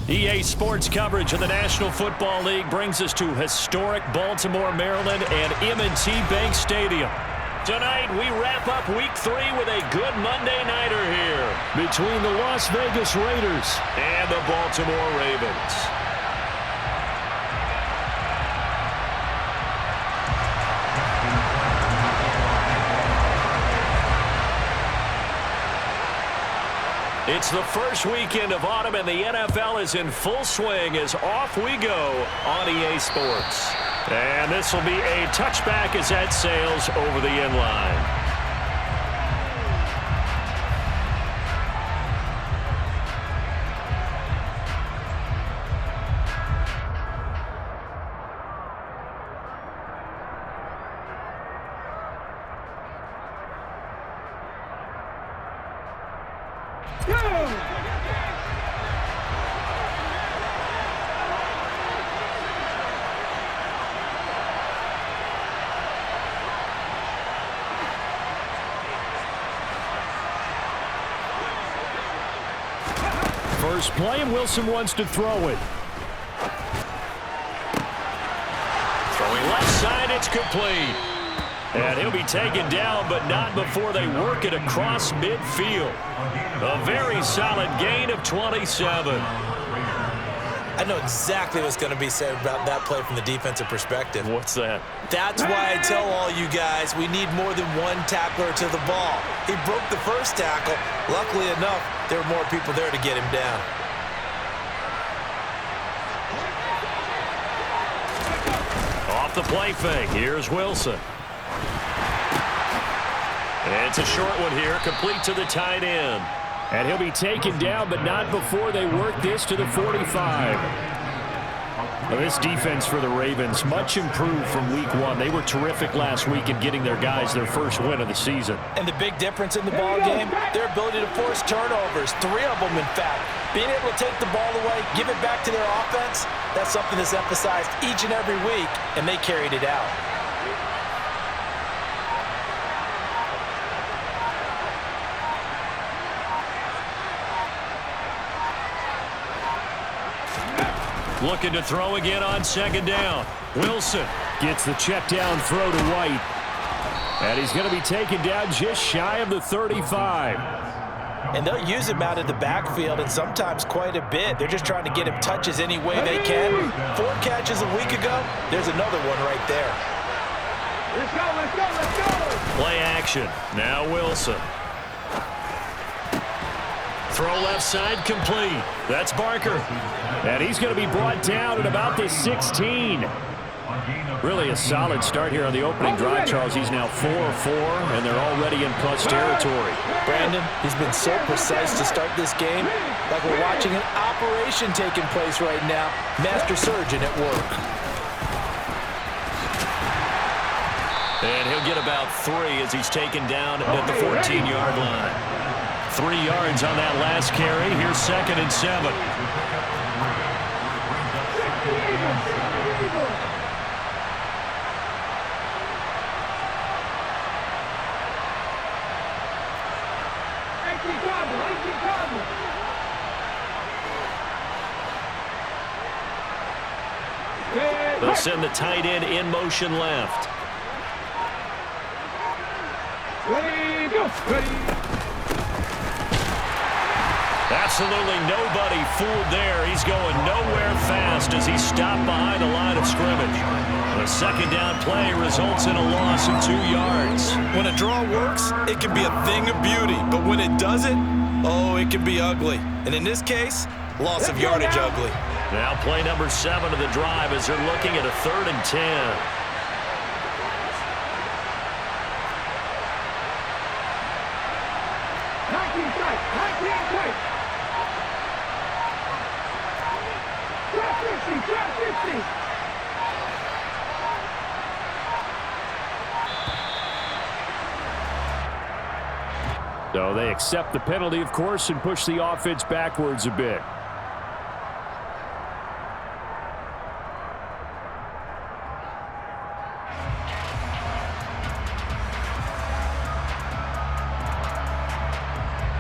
EA Sports coverage of the National Football League brings us to historic Baltimore, Maryland and M&T Bank Stadium. Tonight, we wrap up Week 3 with a good Monday nighter here between the Las Vegas Raiders and the Baltimore Ravens. It's the first weekend of autumn, and the NFL is in full swing as off we go on EA Sports. And this will be a touchback as that sails over the end line. First play, and Wilson wants to throw it. Throwing left side, it's complete. And he'll be taken down, but not before they work it across midfield. A very solid gain of 27. I know exactly what's going to be said about that play from the defensive perspective. What's that? That's why I tell all you guys we need more than one tackler to the ball. He broke the first tackle. Luckily enough, there were more people there to get him down. Off the play fake. Here's Wilson. And it's a short one here, complete to the tight end. And he'll be taken down, but not before they work this to the 45. Well, this defense for the Ravens, much improved from Week 1. They were terrific last week in getting their guys their first win of the season. And the big difference in the ball game, their ability to force turnovers, 3 of them in fact. Being able to take the ball away, give it back to their offense, that's something that's emphasized each and every week, and they carried it out. Looking to throw again on second down. Wilson gets the check down throw to White. And he's going to be taken down just shy of the 35. And they'll use him out of the backfield, and sometimes quite a bit. They're just trying to get him touches any way they can. 4 catches a week ago. There's another one right there. Let's go, let's go, let's go! Play action. Now Wilson. Throw left side complete. That's Barker. And he's going to be brought down at about the 16. Really a solid start here on the opening drive, Charles. He's now 4-4, and they're already in plus territory. Brandon, he's been so precise to start this game, like we're watching an operation taking place right now. Master surgeon at work. And he'll get about 3 as he's taken down at the 14-yard line. 3 yards on that last carry. Here's 2nd and 7. They'll send the tight end in motion left. Ready, go. Ready. Absolutely nobody fooled there. He's going nowhere fast as he stopped behind the line of scrimmage. A second down play results in a loss of 2 yards. When a draw works, it can be a thing of beauty. But when it doesn't, oh, it can be ugly. And in this case, loss of yardage ugly. Now play number 7 of the drive as they're looking at a 3rd and 10. So they accept the penalty, of course, and push the offense backwards a bit.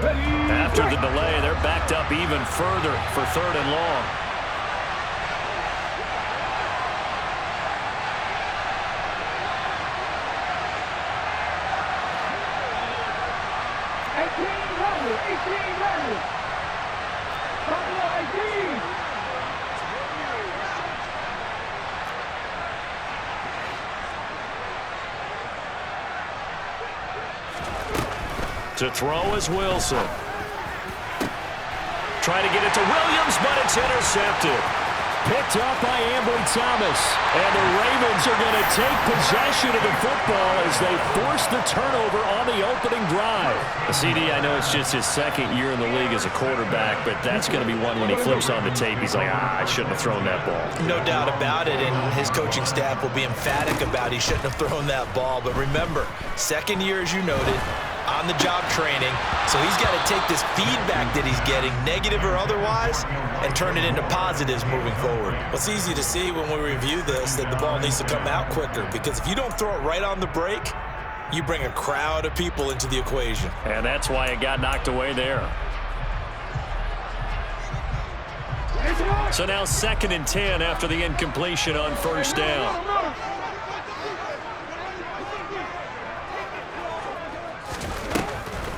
After the delay, they're backed up even further for 3rd and long. ready. Buffalo 18. To throw is Wilson. Trying to get it to Williams, but it's intercepted. Picked up by Ambry Thomas. And the Ravens are going to take possession of the football as they force the turnover on the opening drive. CD, I know it's just his second year in the league as a quarterback, but that's going to be one when he flips on the tape. He's like, I shouldn't have thrown that ball. No doubt about it, and his coaching staff will be emphatic about he shouldn't have thrown that ball. But remember, second year, as you noted, on-the-job training, so he's got to take this feedback that he's getting, negative or otherwise, and turn it into positives moving forward. Well, it's easy to see when we review this that the ball needs to come out quicker, because if you don't throw it right on the break, you bring a crowd of people into the equation. And that's why it got knocked away there. So now 2nd and 10 after the incompletion on first down.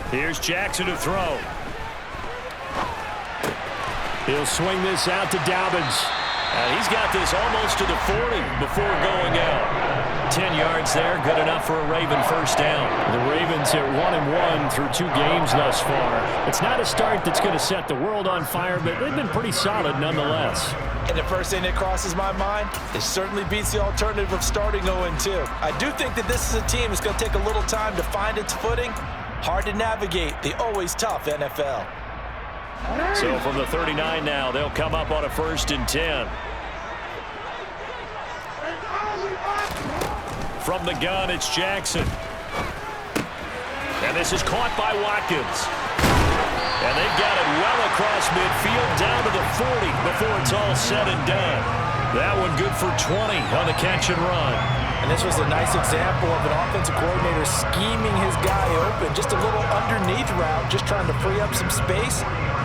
Here's Jackson to throw. He'll swing this out to Dobbins. And he's got this almost to the 40 before going out. 10 yards there, good enough for a Raven first down. The Ravens at 1-1 through 2 games thus far. It's not a start that's going to set the world on fire, but they've been pretty solid nonetheless. And the first thing that crosses my mind, it certainly beats the alternative of starting 0-2. I do think that this is a team that's going to take a little time to find its footing. Hard to navigate the always tough NFL. So from the 39 now, they'll come up on a 1st and 10. From the gun, it's Jackson. And this is caught by Watkins. And they've got it well across midfield down to the 40 before it's all said and done. That one good for 20 on the catch and run. And this was a nice example of an offensive coordinator scheming his guy open. Just a little underneath route, just trying to free up some space,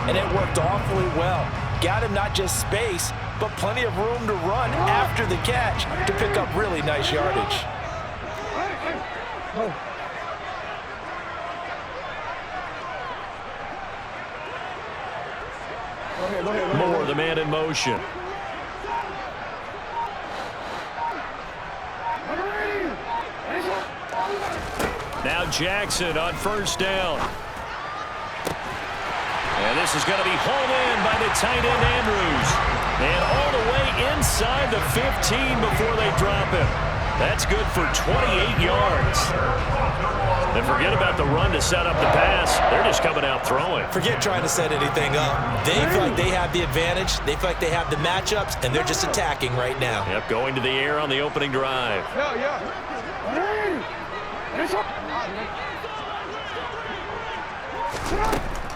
and it worked awfully well. Got him not just space, but plenty of room to run after the catch to pick up really nice yardage. Moore, the man in motion. Now Jackson on first down. And this is going to be hauled in by the tight end Andrews. And all the way inside the 15 before they drop him. That's good for 28 yards. And forget about the run to set up the pass. They're just coming out throwing. Forget trying to set anything up. They feel like they have the advantage. They feel like they have the matchups, and they're just attacking right now. Yep, going to the air on the opening drive.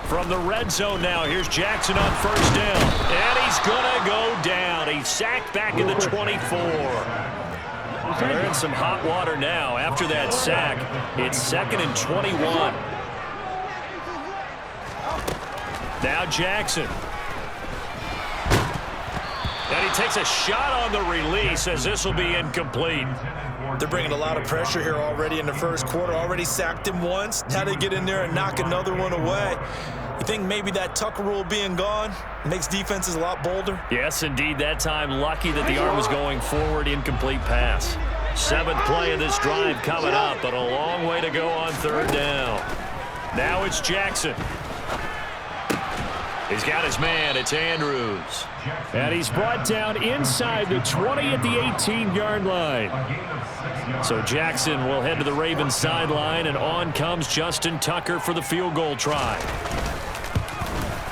From the red zone now, here's Jackson on first down. And he's going to go down. He's sacked back in the 24. They're in some hot water now. After that sack, it's 2nd and 21. Now Jackson. And he takes a shot on the release as this will be incomplete. They're bringing a lot of pressure here already in the first quarter. Already sacked him once. Now they get in there and knock another one away. You think maybe that Tucker rule being gone makes defenses a lot bolder? Yes, indeed. That time, lucky that the arm was going forward. Incomplete pass. 7th play of this drive coming up, but a long way to go on 3rd down. Now it's Jackson. He's got his man. It's Andrews. And he's brought down inside the 20 at the 18-yard line. So Jackson will head to the Ravens sideline, and on comes Justin Tucker for the field goal try.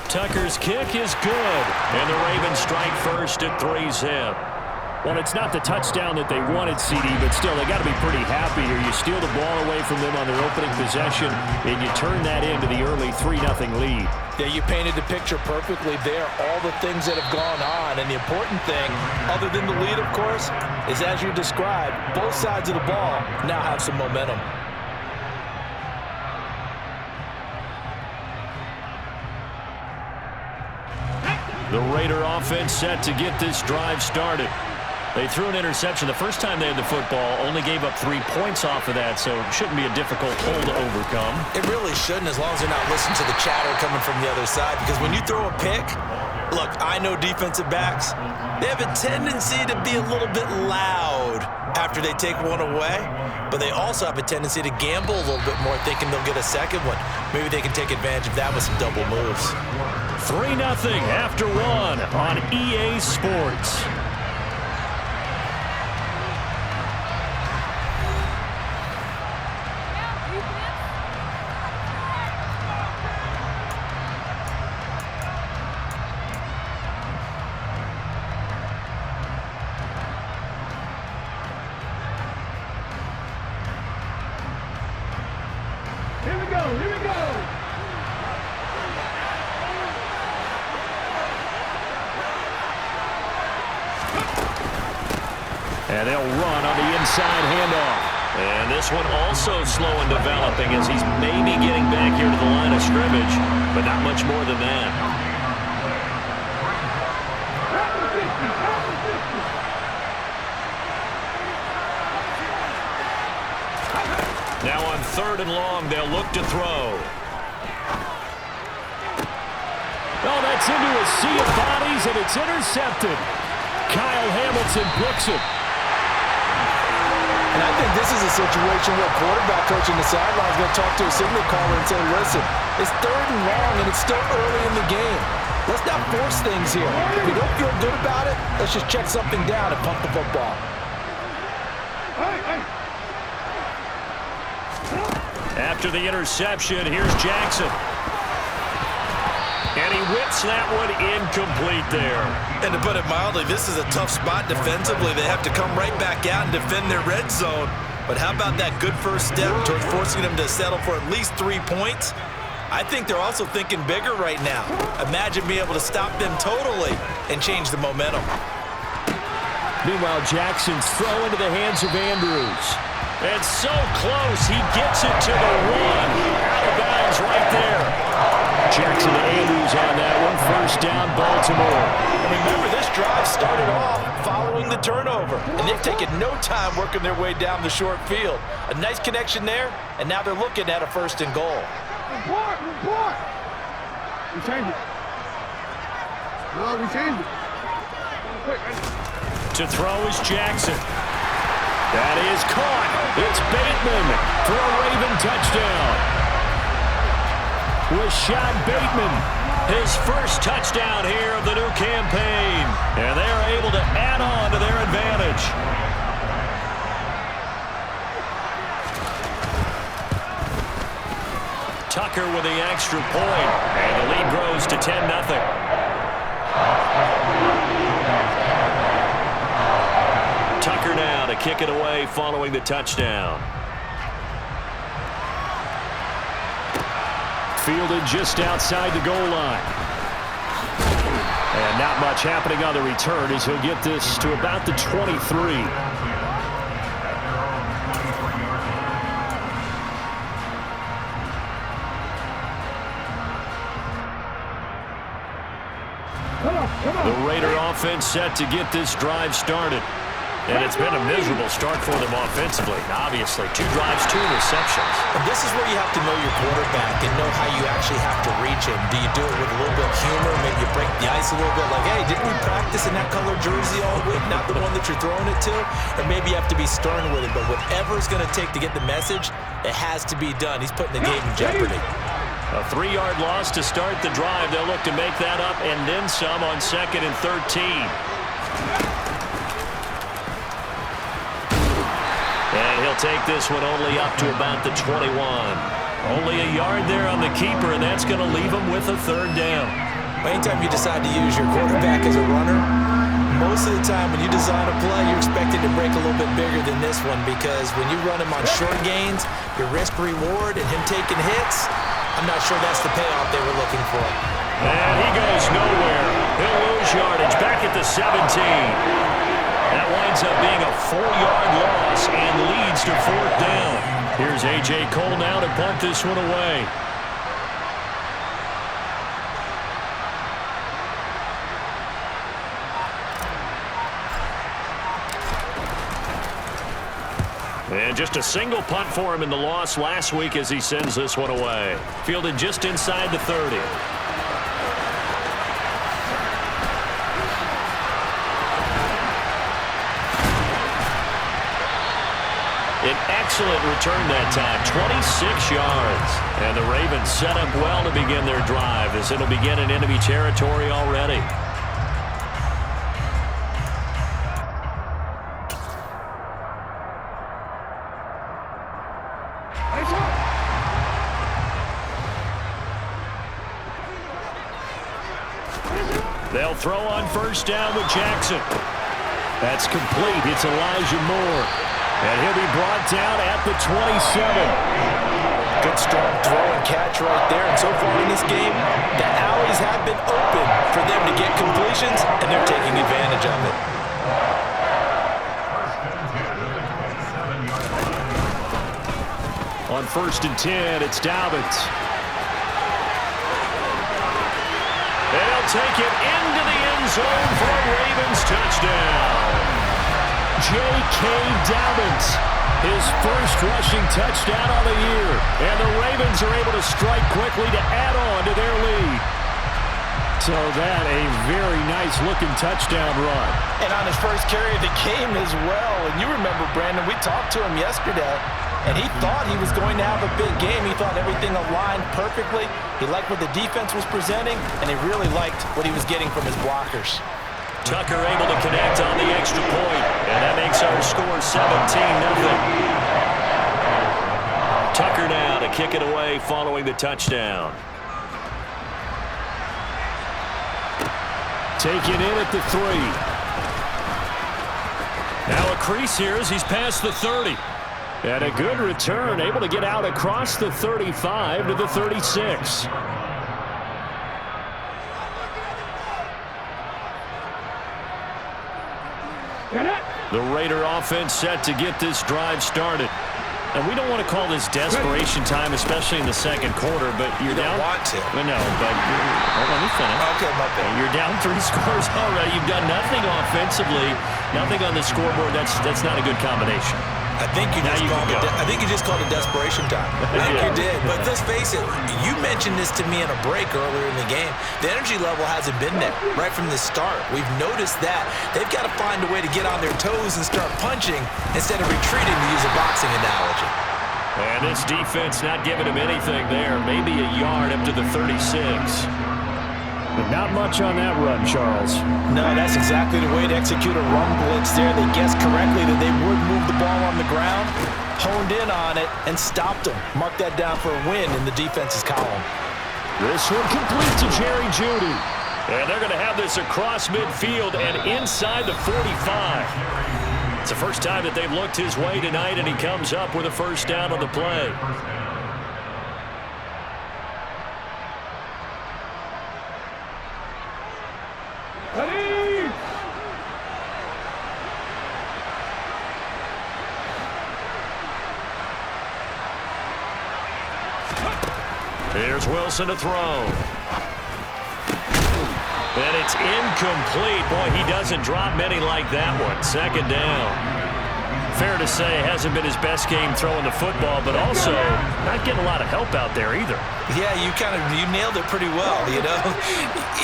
Tucker's kick is good, and the Ravens strike first at 3-zip. Well, it's not the touchdown that they wanted, CD, but still, they got to be pretty happy here. You steal the ball away from them on their opening possession, and you turn that into the early 3-0 lead. Yeah, you painted the picture perfectly there, all the things that have gone on. And the important thing, other than the lead, of course, is as you described, both sides of the ball now have some momentum. The Raider offense set to get this drive started. They threw an interception the first time they had the football, only gave up 3 points off of that, so it shouldn't be a difficult hole to overcome. It really shouldn't, as long as they're not listening to the chatter coming from the other side, because when you throw a pick, look, I know defensive backs, they have a tendency to be a little bit loud after they take one away, but they also have a tendency to gamble a little bit more, thinking they'll get a second one. Maybe they can take advantage of that with some double moves. 3-0 after 1 on EA Sports. Here we go, here we go. And they'll run on the inside handoff. And this one also slow in developing as he's maybe getting back here to the line of scrimmage, but not much more than that. Now on 3rd and long, they'll look to throw. Oh, that's into a sea of bodies, and it's intercepted. Kyle Hamilton picks it. And I think this is a situation where quarterback coach in the sideline is going to talk to a signal caller and say, listen, it's 3rd and long, and it's still early in the game. Let's not force things here. If we don't feel good about it, let's just check something down and pump the football. After the interception, here's Jackson. And he whips that one incomplete there. And to put it mildly, this is a tough spot defensively. They have to come right back out and defend their red zone. But how about that good first step towards forcing them to settle for at least 3 points? I think they're also thinking bigger right now. Imagine being able to stop them totally and change the momentum. Meanwhile, Jackson's throw into the hands of Andrews. And so close, he gets it to the 1. Out of bounds right there. Jackson to Andrews on that one. 1st down, Baltimore. And remember, this drive started off following the turnover, and they've taken no time working their way down the short field. A nice connection there, and now they're looking at a 1st and goal. Report, report. We changed it. No, we changed it. Quick, To throw is Jackson. That is caught. It's Bateman for a Raven touchdown. Rashad Bateman, his first touchdown here of the new campaign. And they're able to add on to their advantage. Tucker with the extra point. And the lead grows to 10-0. Tucker now to kick it away following the touchdown. Fielded just outside the goal line. And not much happening on the return as he'll get this to about the 23. The Raider offense set to get this drive started. And it's been a miserable start for them offensively. Obviously, 2 drives, 2 receptions. And this is where you have to know your quarterback and know how you actually have to reach him. Do you do it with a little bit of humor? Maybe you break the ice a little bit like, hey, didn't we practice in that color jersey all week? Not the one that you're throwing it to? Or maybe you have to be stern with it. But whatever it's going to take to get the message, it has to be done. He's putting the game in jeopardy. A 3-yard loss to start the drive. They'll look to make that up and then some on 2nd and 13. And he'll take this one only up to about the 21. Only a yard there on the keeper, and that's going to leave him with a 3rd down. Anytime you decide to use your quarterback as a runner, most of the time when you design a play, you're expected to break a little bit bigger than this one, because when you run him on short gains, your risk-reward and him taking hits, I'm not sure that's the payoff they were looking for. And he goes nowhere. He'll lose yardage back at the 17. That winds up being a 4-yard loss and leads to 4th down. Here's A.J. Cole now to punt this one away. And just a single punt for him in the loss last week as he sends this one away. Fielded just inside the 30. An excellent return that time, 26 yards. And the Ravens set up well to begin their drive as it'll begin in enemy territory already. They'll throw on first down with Jackson. That's complete. It's Elijah Moore. And he'll be brought down at the 27. Good strong throw and catch right there. And so far in this game, the alleys have been open for them to get completions, and they're taking advantage of it. On 1st and 10, it's Dobbins. And he'll take it into the end zone for a Ravens touchdown. J.K. Dobbins, his first rushing touchdown on the year. And the Ravens are able to strike quickly to add on to their lead. So that a very nice-looking touchdown run. And on his first carry of the game as well. And you remember, Brandon, we talked to him yesterday, and he thought he was going to have a big game. He thought everything aligned perfectly. He liked what the defense was presenting, and he really liked what he was getting from his blockers. Tucker able to connect on the extra point, and that makes our score 17-0. Tucker now to kick it away following the touchdown. Taken in at the 3. Now a crease here as he's past the 30. And a good return, able to get out across the 35 to the 36. The Raider offense set to get this drive started. And we don't want to call this desperation time, especially in the second quarter, but you're down. You don't want to. No, but hold on, let me finish. Okay, my bad. You're down 3 scores already. You've done nothing offensively, nothing on the scoreboard. That's not a good combination. I think you just called it desperation time. I think you did. But let's face it, you mentioned this to me in a break earlier in the game. The energy level hasn't been there right from the start. We've noticed that. They've got to find a way to get on their toes and start punching instead of retreating, to use a boxing analogy. And this defense not giving him anything there. Maybe a yard up to the 36. But not much on that run, Charles. No, that's exactly the way to execute a run blitz there. They guessed correctly that they would move the ball on the ground, honed in on it, and stopped them. Mark that down for a win in the defense's column. This one complete to Jerry Jeudy. And they're going to have this across midfield and inside the 45. It's the first time that they've looked his way tonight, and he comes up with a first down on the play. Here's Wilson to throw. And it's incomplete. Boy, he doesn't drop many like that one. Second down. Fair to say, hasn't been his best game throwing the football, but also not getting a lot of help out there either. Yeah, you nailed it pretty well, you know.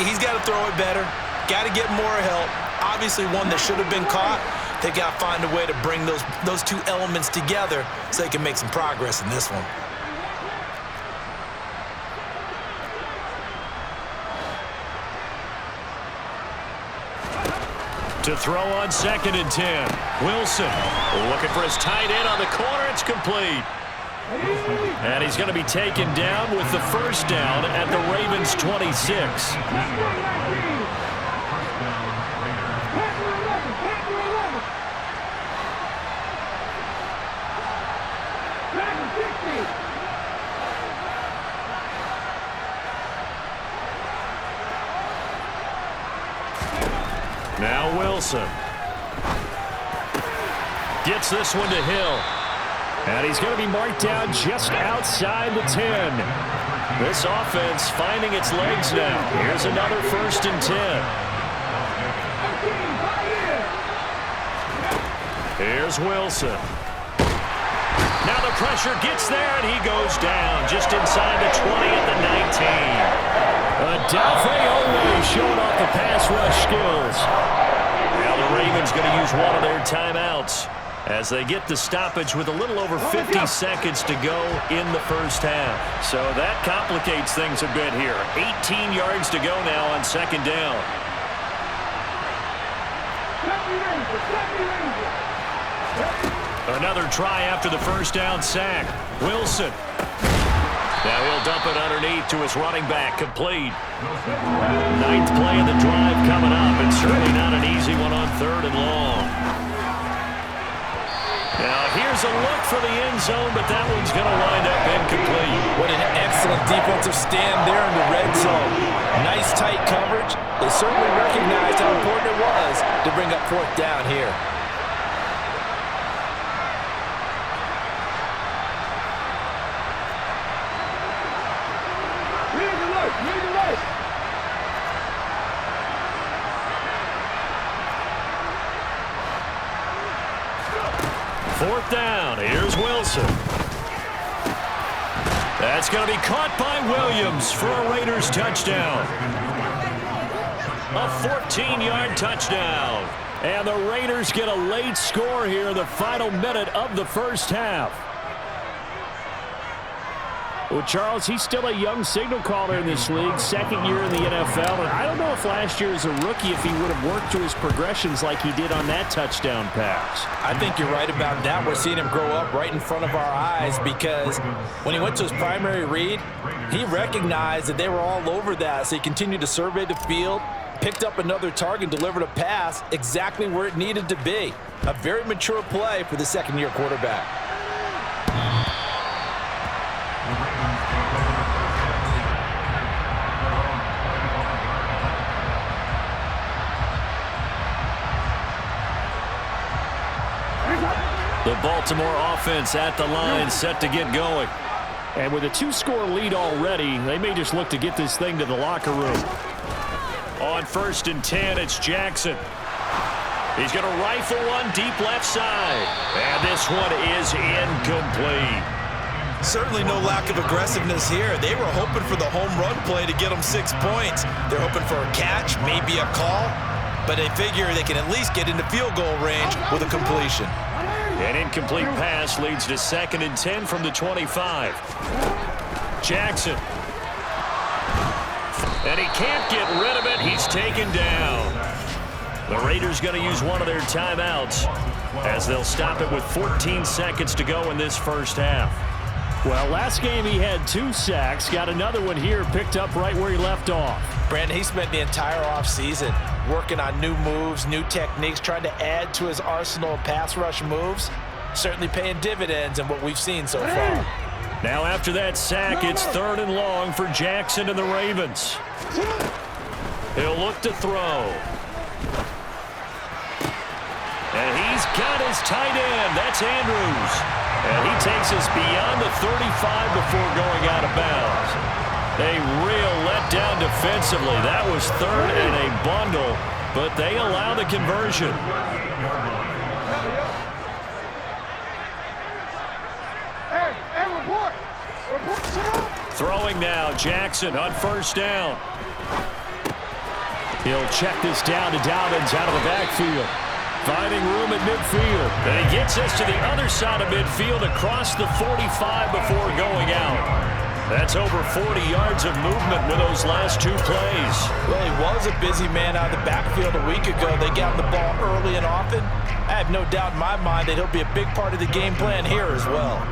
He's got to throw it better. Got to get more help. Obviously one that should have been caught. They got to find a way to bring those two elements together so they can make some progress in this one. To throw on 2nd and 10. Wilson looking for his tight end on the corner. It's complete. And he's going to be taken down with the first down at the Ravens' 26. Now Wilson gets this one to Hill. And he's going to be marked down just outside the 10. This offense finding its legs now. Here's another 1st and 10. Here's Wilson. Now the pressure gets there, and he goes down just inside the 20 at the 19. Adolphe always showing off the pass rush skills. Now the Ravens going to use one of their timeouts as they get the stoppage with a little over 50 seconds to go in the first half. So that complicates things a bit here. 18 yards to go now on second down. Another try after the first down sack. Wilson. Now he'll dump it underneath to his running back. Complete. Ninth play of the drive coming up. It's certainly not an easy one on third and long. Now here's a look for the end zone, but that one's going to wind up incomplete. What an excellent defensive stand there in the red zone. Nice tight coverage. They certainly recognized how important it was to bring up fourth down here. Fourth down. Here's Wilson. That's going to be caught by Williams for a Raiders touchdown. A 14-yard touchdown. And the Raiders get a late score here in the final minute of the first half. Well, Charles, he's still a young signal caller in this league, second year in the NFL. And I don't know if last year as a rookie if he would have worked through his progressions like he did on that touchdown pass. I think you're right about that. We're seeing him grow up right in front of our eyes because when he went to his primary read, he recognized that they were all over that. So he continued to survey the field, picked up another target, and delivered a pass exactly where it needed to be. A very mature play for the second-year quarterback. The Baltimore offense at the line, set to get going. And with a two-score lead already, they may just look to get this thing to the locker room. On 1st and 10, it's Jackson. He's going to rifle one deep left side. And this one is incomplete. Certainly no lack of aggressiveness here. They were hoping for the home run play to get them 6 points. They're hoping for a catch, maybe a call, but they figure they can at least get into field goal range with a completion. An incomplete pass leads to 2nd and 10 from the 25. Jackson. And he can't get rid of it. He's taken down. The Raiders going to use one of their timeouts as they'll stop it with 14 seconds to go in this first half. Well, last game he had 2 sacks. Got another one here, picked up right where he left off. Brandon, he spent the entire offseason working on new moves, new techniques, trying to add to his arsenal of pass rush moves. Certainly paying dividends in what we've seen so far. Now after that sack, it's 3rd and long for Jackson and the Ravens. He'll look to throw. And he's got his tight end. That's Andrews. And he takes us beyond the 35 before going out of bounds. A real letdown defensively. That was 3rd and a bundle, but they allow the conversion. Throwing now, Jackson on 1st down. He'll check this down to Dobbins out of the backfield. Finding room at midfield. And he gets us to the other side of midfield across the 45 before going out. That's over 40 yards of movement with those last 2 plays. Well, he was a busy man out of the backfield a week ago. They got the ball early and often. I have no doubt in my mind that he'll be a big part of the game plan here as well.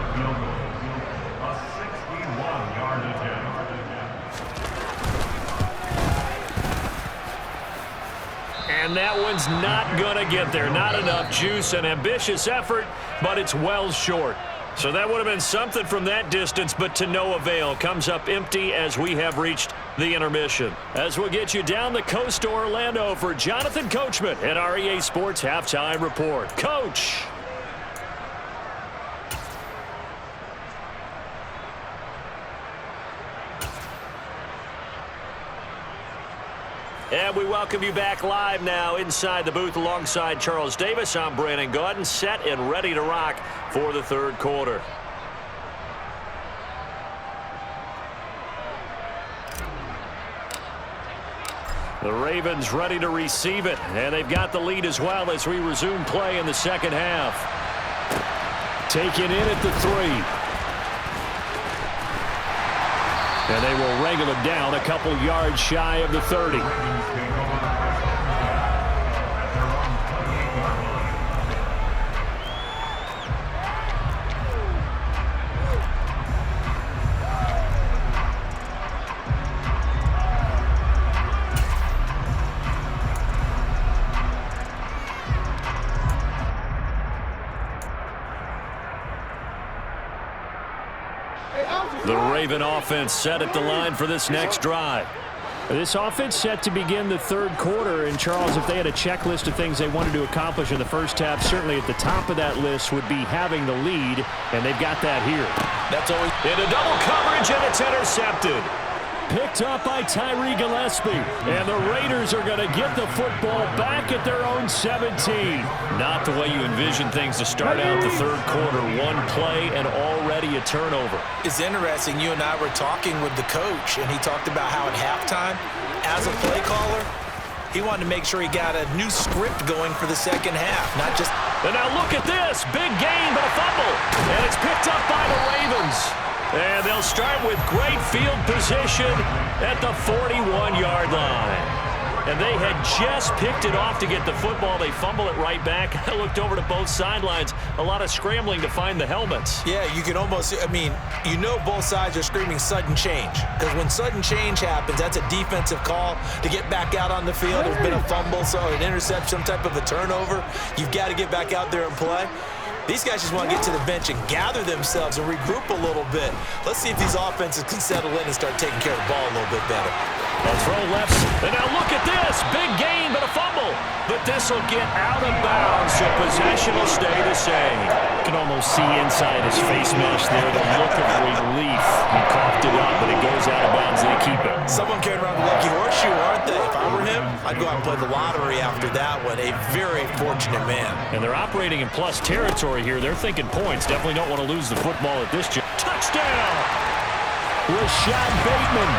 And that one's not going to get there. Not enough juice. An ambitious effort, but it's well short. So that would have been something from that distance, but to no avail. Comes up empty as we have reached the intermission. As we'll get you down the coast to Orlando for Jonathan Coachman at our EA Sports Halftime Report. Coach! And we welcome you back live now inside the booth alongside Charles Davis. I'm Brandon Gaudin, set and ready to rock for the 3rd quarter. The Ravens ready to receive it, and they've got the lead as well as we resume play in the second half. Taken in at the 3. And they will wrangle it down a couple yards shy of the 30. The Raven offense set at the line for this next drive. This offense set to begin the third quarter. And, Charles, if they had a checklist of things they wanted to accomplish in the first half, certainly at the top of that list would be having the lead, and they've got that here. That's always into double coverage, and it's intercepted. Picked up by Tyree Gillespie. And the Raiders are going to get the football back at their own 17. Not the way you envision things to start out the third quarter. One play and already a turnover. It's interesting. You and I were talking with the coach, and he talked about how at halftime, as a play caller, he wanted to make sure he got a new script going for the second half, not just... And now look at this. Big gain, but a fumble. And it's picked up by the Ravens. And they'll start with great field position at the 41-yard line. And they had just picked it off to get the football. They fumble it right back. I looked over to both sidelines. A lot of scrambling to find the helmets. Yeah, you can almost, I mean, you know both sides are screaming sudden change. Because when sudden change happens, that's a defensive call to get back out on the field. There's been a fumble, so an interception, some type of a turnover. You've got to get back out there and play. These guys just want to get to the bench and gather themselves and regroup a little bit. Let's see if these offenses can settle in and start taking care of the ball a little bit better. They'll throw left. And now look at this. Big gain, but a fumble. But this will get out of bounds, so possession will stay the same. You can almost see inside his face mesh there the look of relief. He coughed it up, but it goes out of bounds. They keep it. Someone carried around the lucky horseshoe, aren't they? If I were him, I'd go out and play the lottery after that one. A very fortunate man. And they're operating in plus territory here. They're thinking points. Definitely don't want to lose the football at this jump. Touchdown! Rashad Bateman.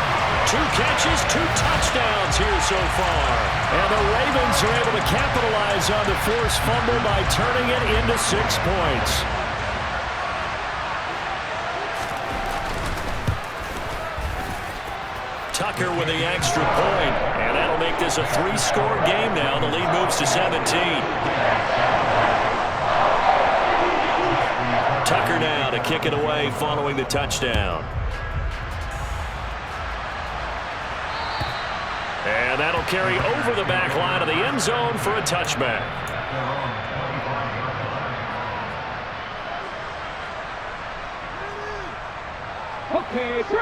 2 catches, 2 touchdowns here so far. And the Ravens are able to capitalize on the forced fumble by turning it into 6 points. Tucker with the extra point. And that'll make this a 3-score game now. The lead moves to 17. Tucker now to kick it away following the touchdown. And that'll carry over the back line of the end zone for a touchback.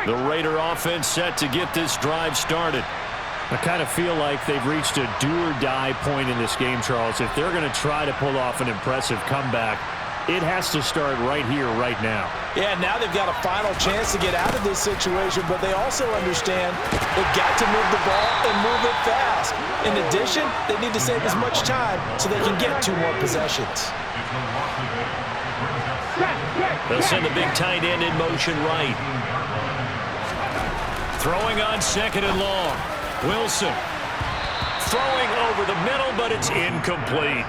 The Raider offense set to get this drive started. I kind of feel like they've reached a do-or-die point in this game, Charles. If they're going to try to pull off an impressive comeback, it has to start right here, right now. Yeah, now they've got a final chance to get out of this situation, but they also understand they've got to move the ball and move it fast. In addition, they need to save as much time so they can get 2 more possessions. They'll send the big tight end in motion right. Throwing on 2nd and long. Wilson throwing over the middle, but it's incomplete.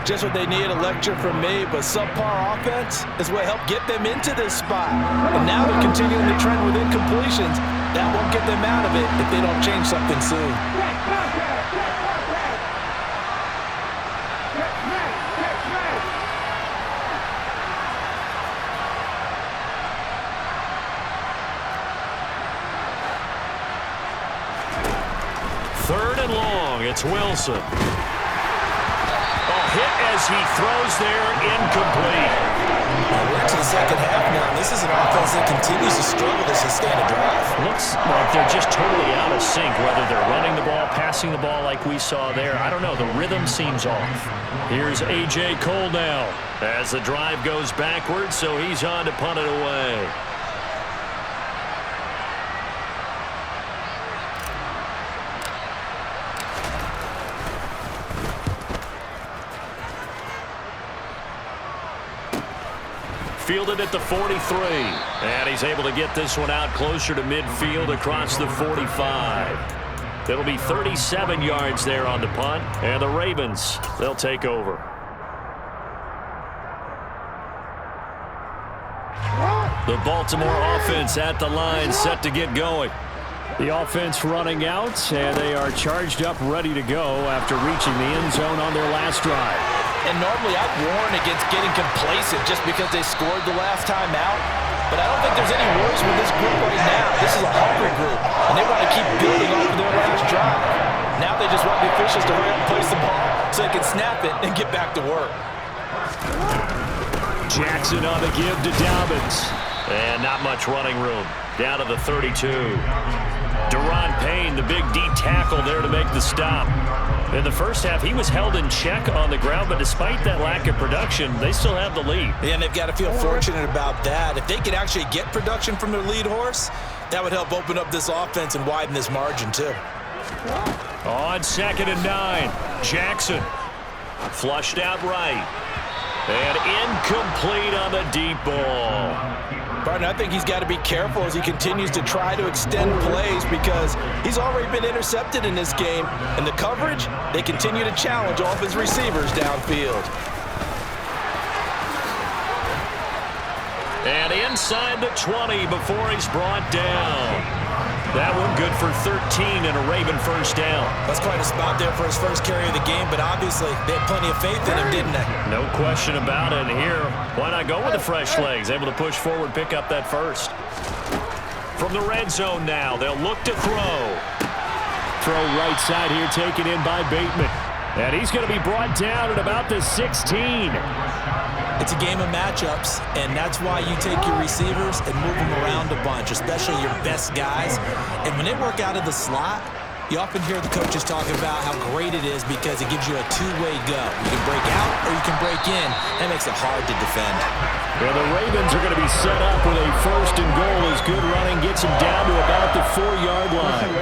Just what they need, a lecture from me, but subpar offense is what helped get them into this spot. And now they're continuing the trend with incompletions. That won't get them out of it if they don't change something soon. Third and long, it's Wilson. Hit as he throws there, incomplete. We're into the second half now. This is an offense that continues to struggle to sustain a drive. Looks like they're just totally out of sync, whether they're running the ball, passing the ball like we saw there. I don't know. The rhythm seems off. Here's A.J. Cole now as the drive goes backwards, so he's on to punt it away. Fielded at the 43. And he's able to get this one out closer to midfield across the 45. It'll be 37 yards there on the punt, and the Ravens, they'll take over. The Baltimore offense at the line, set to get going. The offense running out, and they are charged up, ready to go after reaching the end zone on their last drive. And normally I'd warn against getting complacent just because they scored the last time out. But I don't think there's any worries with this group right now. This is a hungry group, and they want to keep building off of their last drive. Now they just want the officials to hurry up and place the ball so they can snap it and get back to work. Jackson on the give to Dobbins. And not much running room. Down to the 32. Deron Payne, the big D tackle there to make the stop. In the first half, he was held in check on the ground, but despite that lack of production, they still have the lead. Yeah, and they've got to feel fortunate about that. If they could actually get production from their lead horse, that would help open up this offense and widen this margin too. On 2nd and 9, Jackson flushed out right. And incomplete on the deep ball. Partner, I think he's got to be careful as he continues to try to extend plays because he's already been intercepted in this game. And the coverage, they continue to challenge all of his receivers downfield. And inside the 20 before he's brought down. That one good for 13 and a Raven first down. That's quite a spot there for his first carry of the game, but obviously they had plenty of faith in him, didn't they? No question about it. And here, why not go with the fresh legs? Able to push forward, pick up that first. From the red zone now, they'll look to throw. Throw right side here, taken in by Bateman. And he's going to be brought down at about the 16. It's a game of matchups, and that's why you take your receivers and move them around a bunch, especially your best guys. And when they work out of the slot, you often hear the coaches talk about how great it is because it gives you a two-way go. You can break out or you can break in. That makes it hard to defend. Well, the Ravens are going to be set up with a 1st and goal as good running gets them down to about the 4-yard line.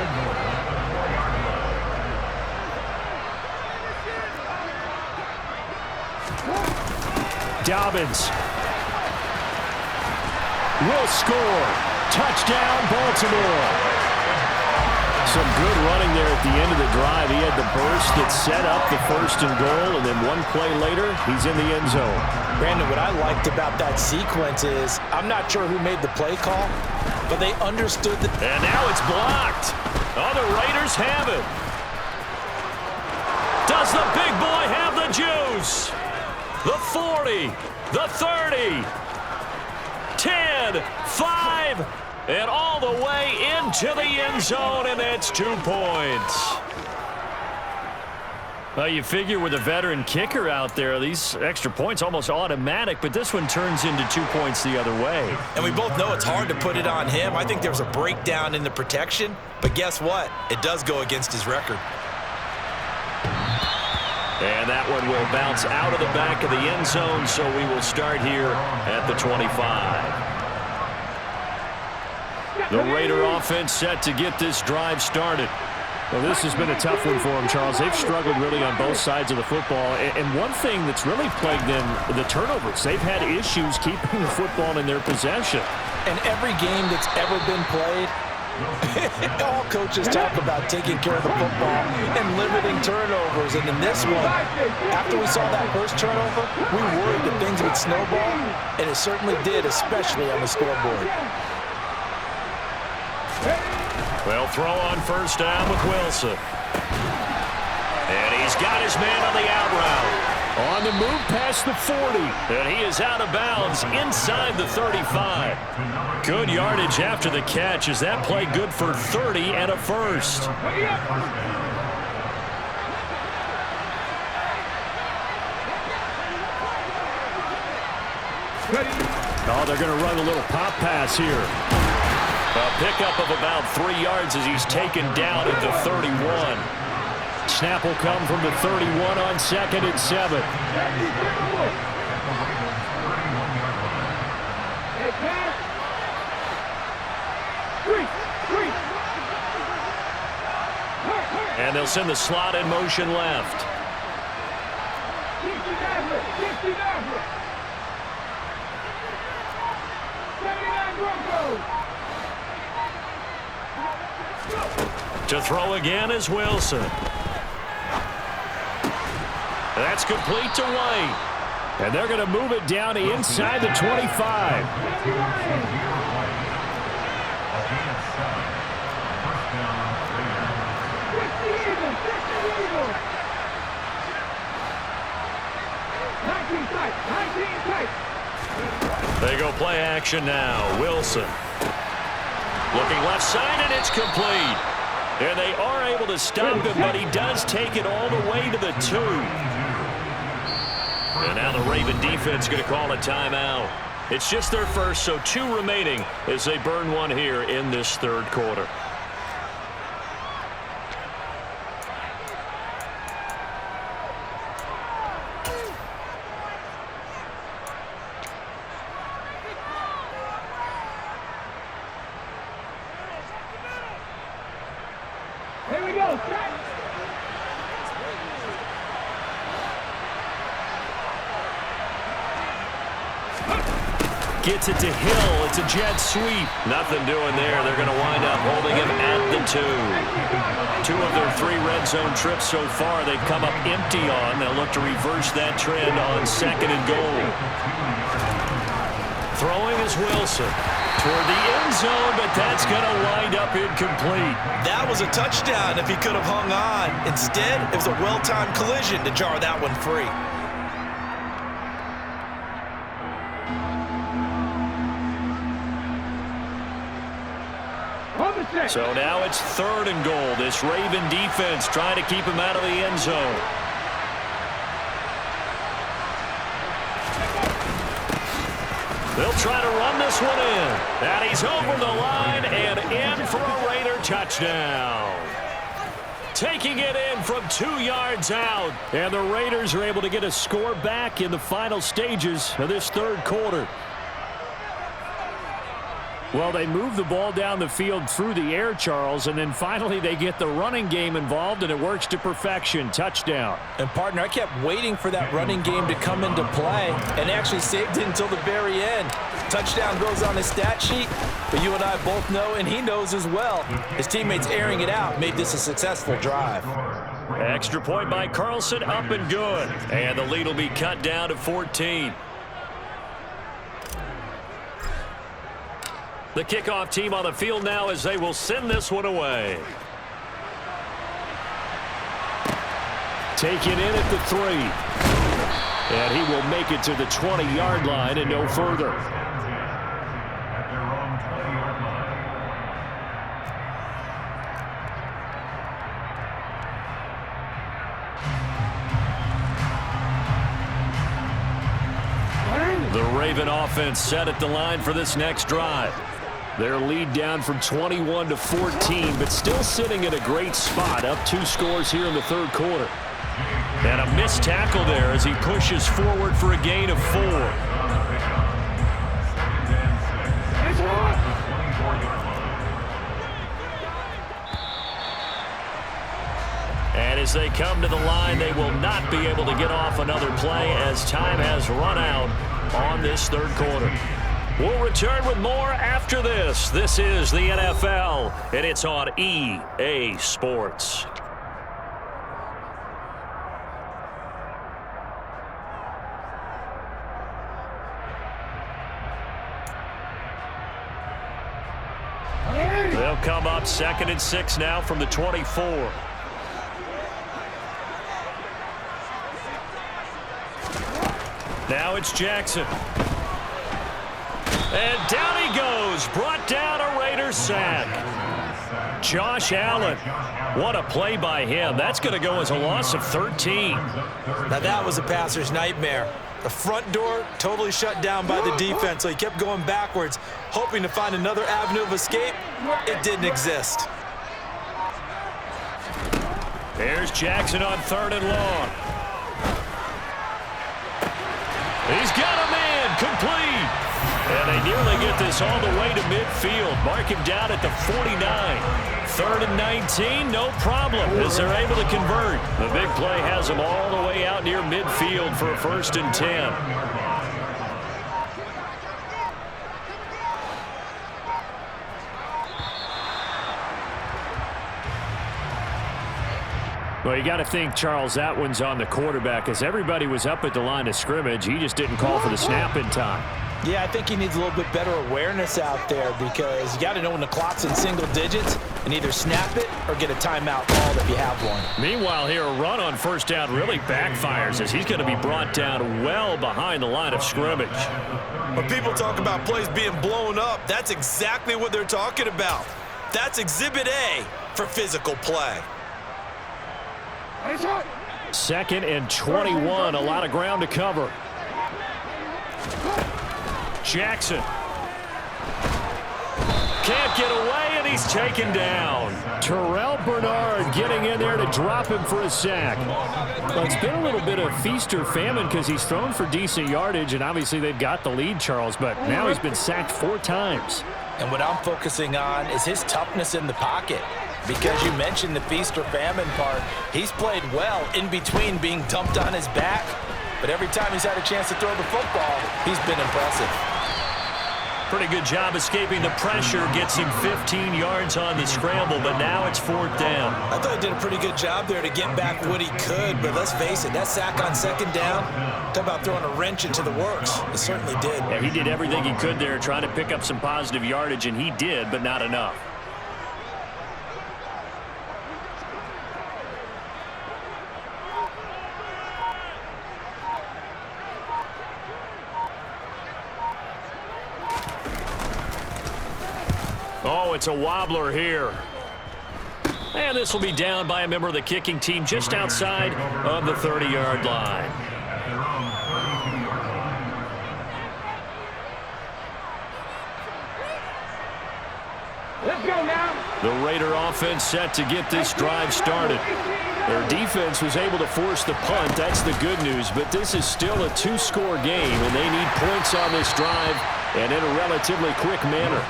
Dobbins will score. Touchdown, Baltimore. Some good running there at the end of the drive. He had the burst that set up the 1st and goal, and then one play later, he's in the end zone. Brandon, what I liked about that sequence is I'm not sure who made the play call, but they understood that. And now it's blocked. Oh, the Raiders have it. Does the big boy have the juice? The 40, the 30, 10, 5, and all the way into the end zone, and that's 2 points. Well, you figure with a veteran kicker out there, these extra points almost automatic, but this one turns into 2 points the other way. And we both know it's hard to put it on him. I think there's a breakdown in the protection, but guess what? It does go against his record. And that one will bounce out of the back of the end zone, so we will start here at the 25. The Raider offense set to get this drive started. Well, this has been a tough one for them, Charles. They've struggled really on both sides of the football. And one thing that's really plagued them, the turnovers. They've had issues keeping the football in their possession. And every game that's ever been played, all coaches talk about taking care of the football and limiting turnovers. And in this one, after we saw that first turnover, we worried that things would snowball, and it certainly did, especially on the scoreboard. Well, throw on first down with Wilson. And he's got his man on the out route. On the move past the 40. And he is out of bounds inside the 35. Good yardage after the catch. Is that play good for 30 and a first? Oh, they're going to run a little pop pass here. A pickup of about 3 yards as he's taken down at the 31. Snap will come from the 31 on 2nd and 7. And they'll send the slot in motion left. To throw again is Wilson. That's complete to White. And they're going to move it down to inside the 25. They go play action now. Wilson. Looking left side, and it's complete. And they are able to stop him, but he does take it all the way to the 2. And now the Raven defense going to call a timeout. It's just their first, so 2 remaining as they burn one here in this third quarter. Here we go. Gets it to Hill. It's a jet sweep. Nothing doing there. They're going to wind up holding him at the 2. 2 of their 3 red zone trips so far they've come up empty on. They'll look to reverse that trend on 2nd and goal. Throwing is Wilson. Toward the end zone, but that's going to wind up incomplete. That was a touchdown if he could have hung on. Instead, it was a well-timed collision to jar that one free. So now it's 3rd and goal. This Raven defense trying to keep him out of the end zone. They'll try to run this one in. And he's over the line and in for a Raider touchdown. Taking it in from 2 yards out. And the Raiders are able to get a score back in the final stages of this third quarter. Well, they move the ball down the field through the air, Charles, and then finally they get the running game involved, and it works to perfection. Touchdown. And, partner, I kept waiting for that running game to come into play and actually saved it until the very end. Touchdown goes on his stat sheet, but you and I both know, and he knows as well, his teammates airing it out made this a successful drive. Extra point by Carlson, up and good. And the lead will be cut down to 14. The kickoff team on the field now as they will send this one away. Take it in at the 3. And he will make it to the 20-yard line and no further. The Raven offense set at the line for this next drive. Their lead down from 21 to 14, but still sitting at a great spot, up 2 scores here in the third quarter. And a missed tackle there as he pushes forward for a gain of 4. And as they come to the line, they will not be able to get off another play as time has run out on this third quarter. We'll return with more after this. This is the NFL, and it's on EA Sports. They'll come up 2nd and 6 now from the 24. Now it's Jackson. And down he goes. Brought down a Raider sack. Josh Allen. What a play by him. That's going to go as a loss of 13. Now that was a passer's nightmare. The front door totally shut down by the defense, so he kept going backwards, hoping to find another avenue of escape. It didn't exist. There's Jackson on 3rd and long. He's got a man complete. And they nearly get this all the way to midfield. Mark him down at the 49. 3rd and 19, no problem as they're able to convert. The big play has them all the way out near midfield for a 1st and 10. Well, you got to think, Charles, that one's on the quarterback as everybody was up at the line of scrimmage. He just didn't call for the snap in time. Yeah, I think he needs a little bit better awareness out there because you got to know when the clock's in single digits and either snap it or get a timeout called if you have one. Meanwhile, here, a run on first down really backfires as he's going to be brought down well behind the line of scrimmage. When people talk about plays being blown up, that's exactly what they're talking about. That's Exhibit A for physical play. 2nd and 21, a lot of ground to cover. Jackson. Can't get away, and he's taken down. Terrell Bernard getting in there to drop him for a sack. Well, it's been a little bit of feast or famine because he's thrown for decent yardage, and obviously they've got the lead, Charles, but now he's been sacked 4 times. And what I'm focusing on is his toughness in the pocket. Because you mentioned the feast or famine part, he's played well in between being dumped on his back. But every time he's had a chance to throw the football, he's been impressive. Pretty good job escaping the pressure, gets him 15 yards on the scramble, but now it's 4th down. I thought he did a pretty good job there to get back what he could, but let's face it, that sack on 2nd down, talk about throwing a wrench into the works. It certainly did. Yeah, he did everything he could there trying to pick up some positive yardage, and he did, but not enough. Oh, it's a wobbler here. And this will be down by a member of the kicking team just outside of the 30-yard line. Let's go now. The Raider offense set to get this drive started. Their defense was able to force the punt. That's the good news. But this is still a 2-score game, and they need points on this drive and in a relatively quick manner.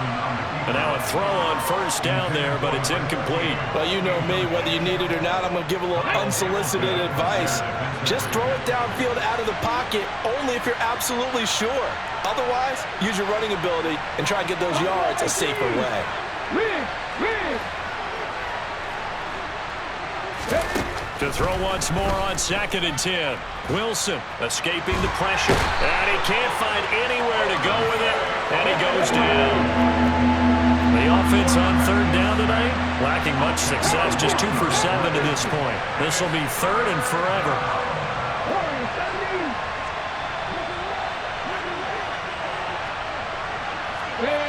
And now a throw on first down there, but it's incomplete. Well, you know me, whether you need it or not, I'm going to give a little unsolicited advice. Just throw it downfield out of the pocket only if you're absolutely sure. Otherwise, use your running ability and try and get those yards a safer way. To throw once more on 2nd and 10. Wilson escaping the pressure. And he can't find anywhere to go with it. And he goes down. The offense on 3rd down tonight, lacking much success. Just 2 for 7 to this point. This will be 3rd and forever.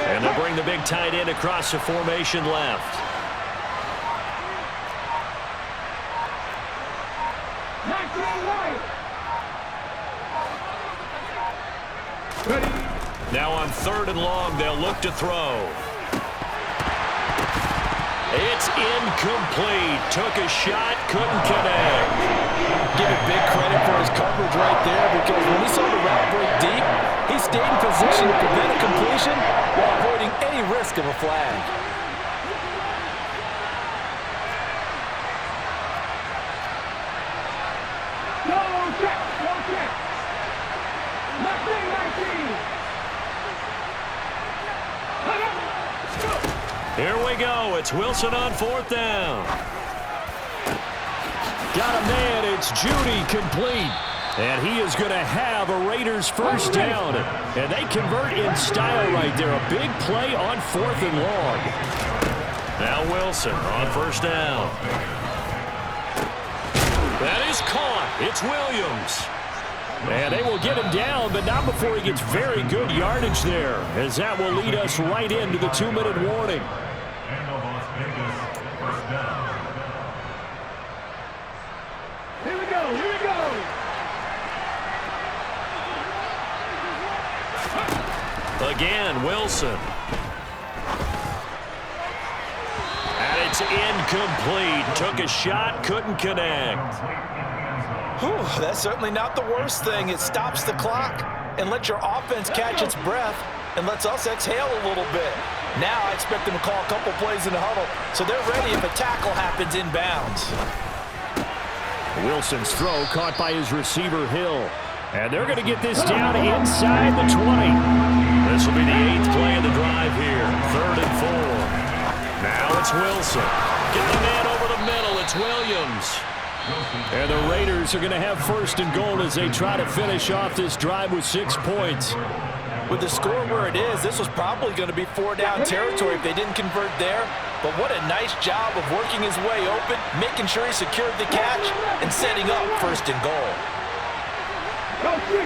And they'll bring the big tight end across the formation left. Now on 3rd and long, they'll look to throw. It's incomplete. Took a shot, couldn't connect. Give it big credit for his coverage right there because when he saw the route break deep, he stayed in position to prevent a completion while avoiding any risk of a flag. Here we go. It's Wilson on 4th down. Got a man. It's Judy complete. And he is going to have a Raiders first down. And they convert in style right there. A big play on 4th and long. Now Wilson on 1st down. That is caught. It's Williams. And they will get him down, but not before he gets very good yardage there, as that will lead us right into the 2-minute warning. Here we go, here we go. Again, Wilson. And it's incomplete. Took a shot, couldn't connect. Whew, that's certainly not the worst thing. It stops the clock and lets your offense catch its breath and lets us exhale a little bit. Now I expect them to call a couple plays in the huddle so they're ready if a tackle happens inbounds. Wilson's throw caught by his receiver, Hill. And they're going to get this down inside the 20. This will be the 8th play of the drive here. 3rd and 4. Now it's Wilson. Get the man over the middle. It's Williams. And the Raiders are going to have first and goal as they try to finish off this drive with 6 points. With the score where it is, this was probably going to be 4-down territory if they didn't convert there. But what a nice job of working his way open, making sure he secured the catch, and setting up first and goal.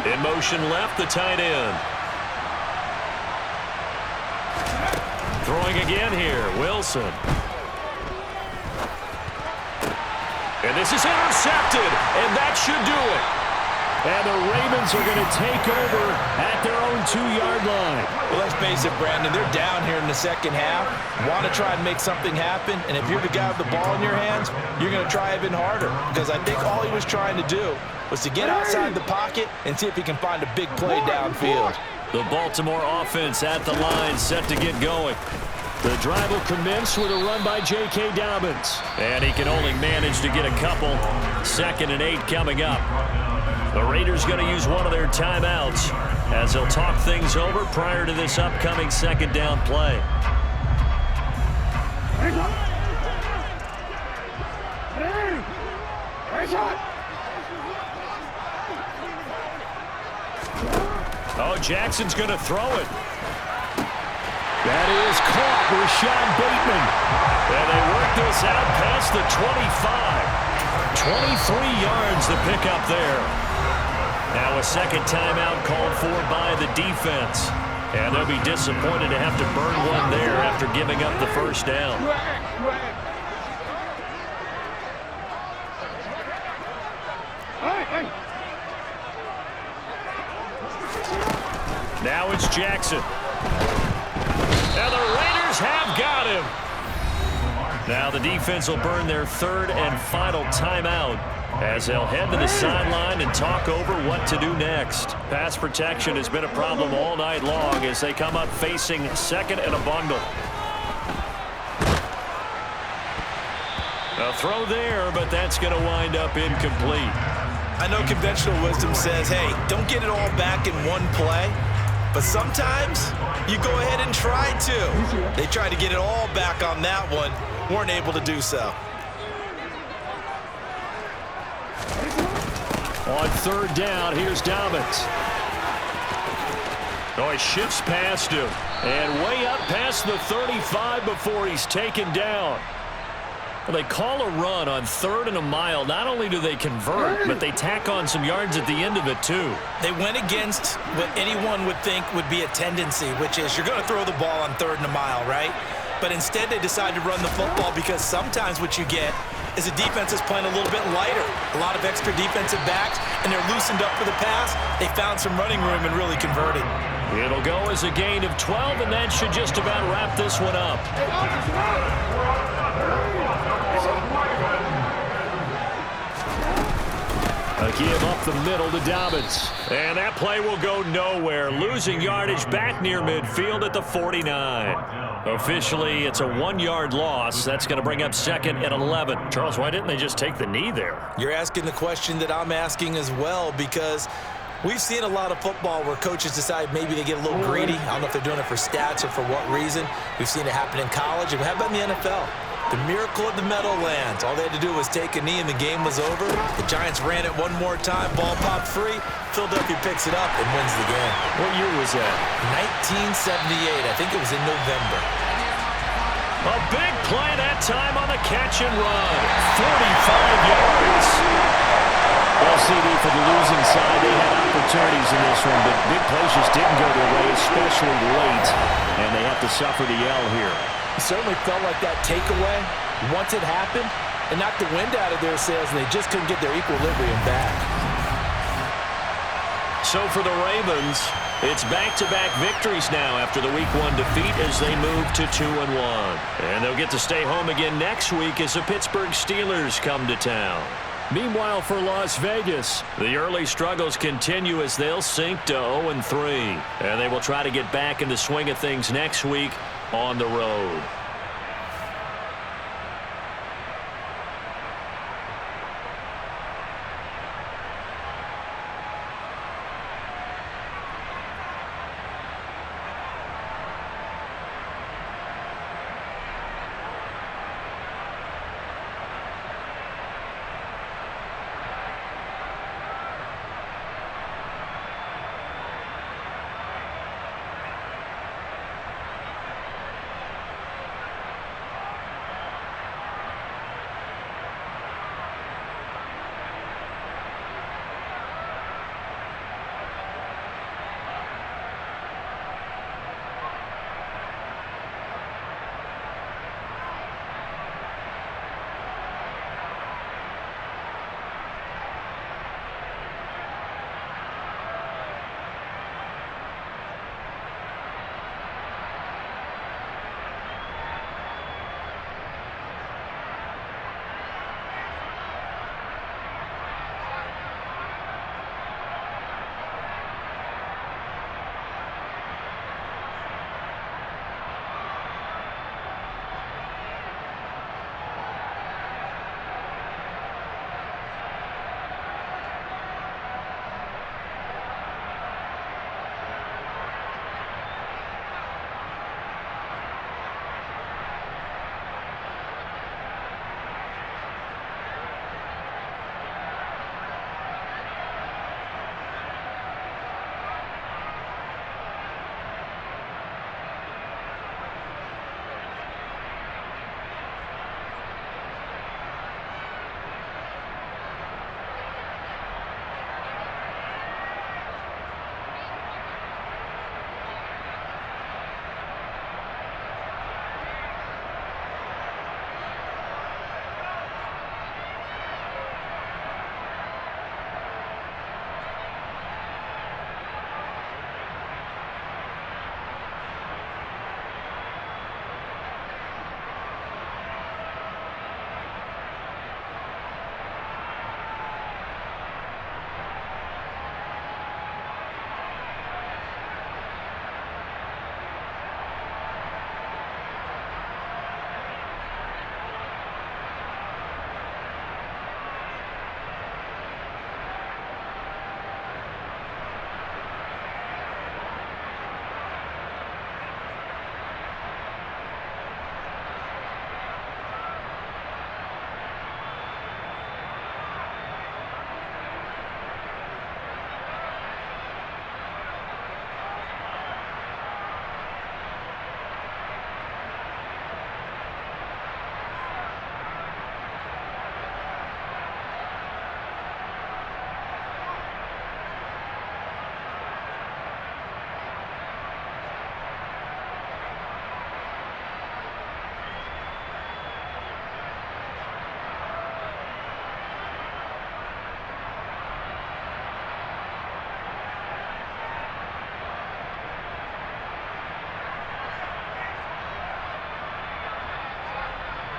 In motion left, the tight end. Throwing again here, Wilson. And this is intercepted, and that should do it. And the Ravens are going to take over at their own 2-yard line. Well, let's face it, Brandon, they're down here in the second half, want to try and make something happen, and if you're the guy with the ball in your hands, you're going to try even harder, because I think all he was trying to do was to get outside the pocket and see if he can find a big play downfield. The Baltimore offense at the line, set to get going. The drive will commence with a run by J.K. Dobbins. And he can only manage to get a couple. 2nd and 8 coming up. The Raiders going to use one of their timeouts as they'll talk things over prior to this upcoming 2nd down play. Oh, Jackson's going to throw it. That is caught, Rashad Bateman. And they work this out past the 25. 23 yards to pick up there. Now a second timeout called for by the defense. And they'll be disappointed to have to burn one there after giving up the first down. Now it's Jackson. And the Raiders have got him. Now the defense will burn their 3rd and final timeout as they'll head to the sideline and talk over what to do next. Pass protection has been a problem all night long as they come up facing 2nd and a bundle. A throw there, but that's going to wind up incomplete. I know conventional wisdom says, hey, don't get it all back in one play. But sometimes you go ahead and try to. They tried to get it all back on that one. Weren't able to do so. On 3rd down, here's Dobbins. Oh, he shifts past him. And way up past the 35 before he's taken down. Well, they call a run on 3rd and a mile. Not only do they convert, but they tack on some yards at the end of it, too. They went against what anyone would think would be a tendency, which is you're going to throw the ball on 3rd and a mile, right? But instead they decide to run the football because sometimes what you get is the defense is playing a little bit lighter. A lot of extra defensive backs, and they're loosened up for the pass. They found some running room and really converted. It'll go as a gain of 12, and that should just about wrap this one up. A give up the middle to Dobbins. And that play will go nowhere. Losing yardage back near midfield at the 49. Officially, it's a 1-yard loss. That's going to bring up 2nd and 11. Charles, why didn't they just take the knee there? You're asking the question that I'm asking as well, because we've seen a lot of football where coaches decide maybe they get a little greedy. I don't know if they're doing it for stats or for what reason. We've seen it happen in college, and how about in the NFL? The miracle of the Meadowlands. All they had to do was take a knee and the game was over. The Giants ran it one more time. Ball popped free. Philadelphia picks it up and wins the game. What year was that? 1978. I think it was in November. A big play that time on the catch and run. 45 yards. Well, CD, for the losing side, they had opportunities in this one, but big plays just didn't go their way, especially late, and they have to suffer the L here. It certainly felt like that takeaway, once it happened, it knocked the wind out of their sails, and they just couldn't get their equilibrium back. So for the Ravens, it's back-to-back victories now after the Week 1 defeat as they move to 2-1. And they'll get to stay home again next week as the Pittsburgh Steelers come to town. Meanwhile, for Las Vegas, the early struggles continue as they'll sink to 0-3. And they will try to get back in the swing of things next week on the road.